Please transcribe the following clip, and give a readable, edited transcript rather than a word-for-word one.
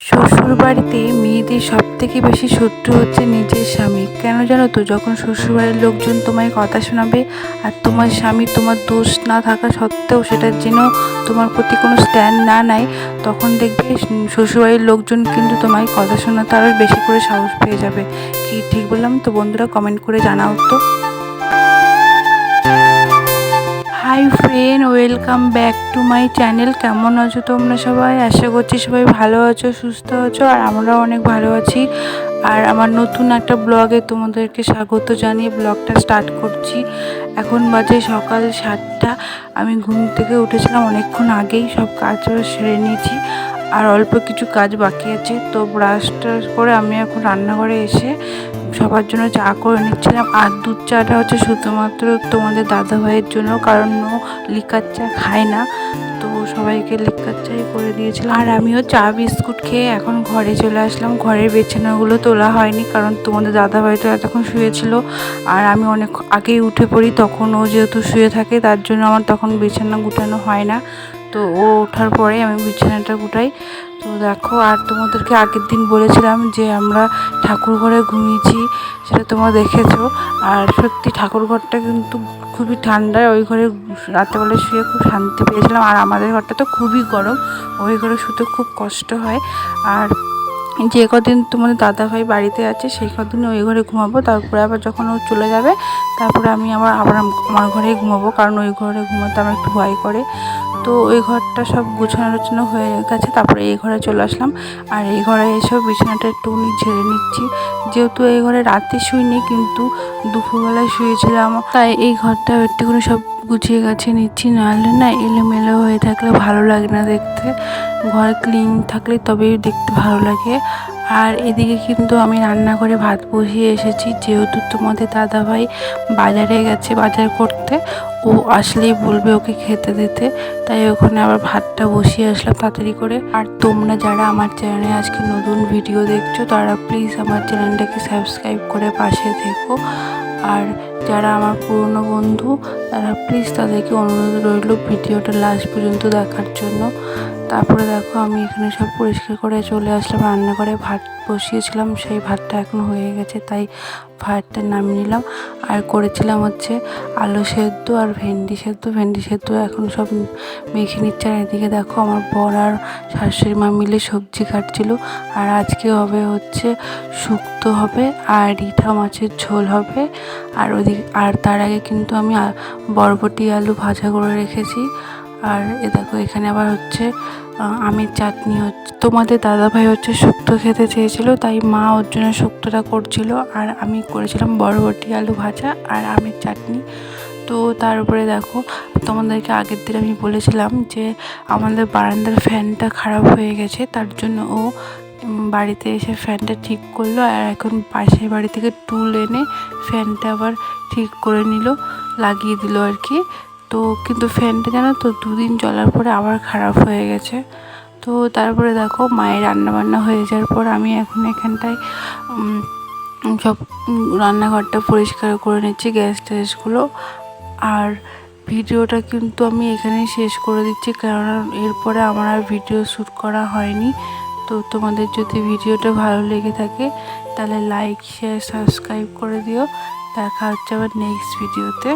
শ্বশুরবাড়িতে মেয়েদের সবথেকে বেশি শত্রু হচ্ছে নিজের স্বামী। কেন জানো তো? যখন শ্বশুরবাড়ির লোকজন তোমায় কথা শোনাবে আর তোমার স্বামী তোমার দোষ না থাকা সত্ত্বেও সেটার জন্য তোমার প্রতি কোনো স্ট্যান্ড না নেয়, তখন দেখবে শ্বশুরবাড়ির লোকজন কিন্তু তোমায় কথা শোনাতে আরও বেশি করে সাহস পেয়ে যাবে। কি ঠিক বললাম তো বন্ধুরা? কমেন্ট করে জানাও তো। Hi friend, welcome back to my channel. কেমন আছো তোমরা সবাই? আশা করছি সবাই ভালো আছো, সুস্থ আছো, আর আমরাও অনেক ভালো আছি। আর আমার নতুন একটা ব্লগে তোমাদেরকে স্বাগত জানিয়ে ব্লগটা স্টার্ট করছি। এখন বাজে সকাল 7টা। আমি ঘুম থেকে উঠেছিলাম অনেকক্ষণ আগেই, সব কাজ সেরে নিয়েছি আর অল্প কিছু কাজ বাকি আছে। তো ব্রাশ ট্রাশ করে আমি এখন রান্নাঘরে এসে সবার জন্য চা করে নিচ্ছিলাম। আর দুধ চাটা হচ্ছে শুধুমাত্র তোমাদের দাদাভাইয়ের জন্য, কারণ ও লিকার চা খায় না, তো সবাইকে লিকার চাই করে দিয়েছিলাম। আর আমিও চা বিস্কুট খেয়ে এখন ঘরে চলে আসলাম। ঘরের বিছানাগুলো তোলা হয়নি, কারণ তোমাদের দাদাভাই তো এতক্ষণ শুয়েছিল আর আমি অনেক আগেই উঠে পড়ি, তখন ও যেহেতু শুয়ে থাকে তার জন্য আমার তখন বিছানা গুটানো হয় না। তো ও ওঠার পরে আমি বিছানাটা গুটাই। তো দেখো, আর তোমাদেরকে আগের দিন বলেছিলাম যে আমরা ঠাকুর ঘরে ঘুমিয়েছি, সেটা তোমরা দেখেছো। আর সত্যি ঠাকুর ঘরটা কিন্তু খুবই ঠান্ডা, ওই ঘরে রাত্রেবেলা শুয়ে খুব শান্তি পেয়েছিলাম। আর আমাদের ঘরটা তো খুবই গরম, ওই ঘরে শুতে খুব কষ্ট হয়। আর যে কদিন তোমাদের দাদাভাই বাড়িতে আছে সেই কদিন ওই ঘরে ঘুমাবো, তারপরে আবার যখন ও চলে যাবে তারপরে আমি আবার আমার ঘরেই ঘুমাবো, কারণ ওই ঘরে ঘুমাতে আমার একটু ভয় করে। তো ওই ঘরটা সব গোছানো হয়ে গেছে, তারপরে এই ঘরে চলে আসলাম। আর এই ঘরে এসেও বিছানাটা একটুখানি ঝেড়ে নিচ্ছি, যেহেতু এই ঘরে রাতে শুইনি কিন্তু দুপুরবেলায় শুয়েছিলাম, তাই এই ঘরটা একটুখানি সব গুছিয়ে গাছিয়ে নিচ্ছি। নাহলে না এলোমেলো হয়ে থাকলে ভালো লাগে না দেখতে, ঘর ক্লিন থাকলে তবেই দেখতে ভালো লাগে। আর এদিকে কিন্তু আমি রান্নাঘরে ভাত বসিয়ে এসেছি, যেহেতু তোমাদের দাদাভাই বাজারে গেছে বাজার করতে, ও আসলেই বলবে ওকে খেতে দিতে, তাই ওখানে আবার ভাতটা বসিয়ে আসলাম তাড়াতাড়ি করে। আর তোমরা যারা আমার চ্যানেলে আজকে নতুন ভিডিও দেখছো তারা প্লিজ আমার চ্যানেলটাকে সাবস্ক্রাইব করে পাশে থেকো। আর যারা আমার পুরনো বন্ধু তারা প্লিজ তাদেরকে অনুরোধ রইল ভিডিওটা লাস্ট পর্যন্ত দেখার জন্য। তারপরে দেখো আমি এখানে সব পরিষ্কার করে চলে আসলাম রান্নাঘরে। ভাত বসিয়েছিলাম, সেই ভাতটা এখন হয়ে গেছে, তাই ভাতটা নামিয়ে নিলাম। আর করেছিলাম হচ্ছে আলু সেদ্ধ আর ভেন্ডি সেদ্ধ এখন সব মেখে নিচ্ছে। আর এদিকে দেখো আমার বর আর শাশুড়ি মা মিলে সবজি কাটছিল। আর আজকে হবে হচ্ছে শুক্তো হবে আর রিঠা মাছের ঝোল হবে। আর তার আগে কিন্তু আমি বরবটি আলু ভাজা করে রেখেছি। আর এ দেখো এখানে আবার হচ্ছে আমের চাটনি হচ্ছে। তোমাদের দাদাভাই হচ্ছে শুক্তো খেতে চেয়েছিল, তাই মা ওর জন্য শুক্তোটা করছিল, আর আমি করেছিলাম বরবটি আলু ভাজা আর আমের চাটনি। তো তার উপরে দেখো, তোমাদেরকে আগের দিন আমি বলেছিলাম যে আমাদের বারান্দার ফ্যানটা খারাপ হয়ে গেছে, তার জন্য ও বাড়িতে এসে ফ্যানটা ঠিক করলো। আর এখন পাশের বাড়ি থেকে টুল এনে ফ্যানটা আবার ঠিক করে নিল, লাগিয়ে দিল আর কি। তো কিন্তু ফ্যানটা জানো তো 2 দিন চলার পরে আবার খারাপ হয়ে গেছে। তো তারপরে দেখো মায়ের রান্নাবান্না হয়ে যাওয়ার পর আমি এখন এখানটায় সব রান্নাঘরটা পরিষ্কার করে নিচ্ছি, গ্যাস ট্যাসগুলো। আর ভিডিওটা কিন্তু আমি এখানেই শেষ করে দিচ্ছি, কারণ এরপরে আমার আর ভিডিও শ্যুট করা হয়নি। তো তোমাদের যদি ভিডিওটা ভালো লেগে থাকে তাহলে লাইক শেয়ার সাবস্ক্রাইব করে দিও। দেখা হচ্ছে আবার নেক্সট ভিডিওতে।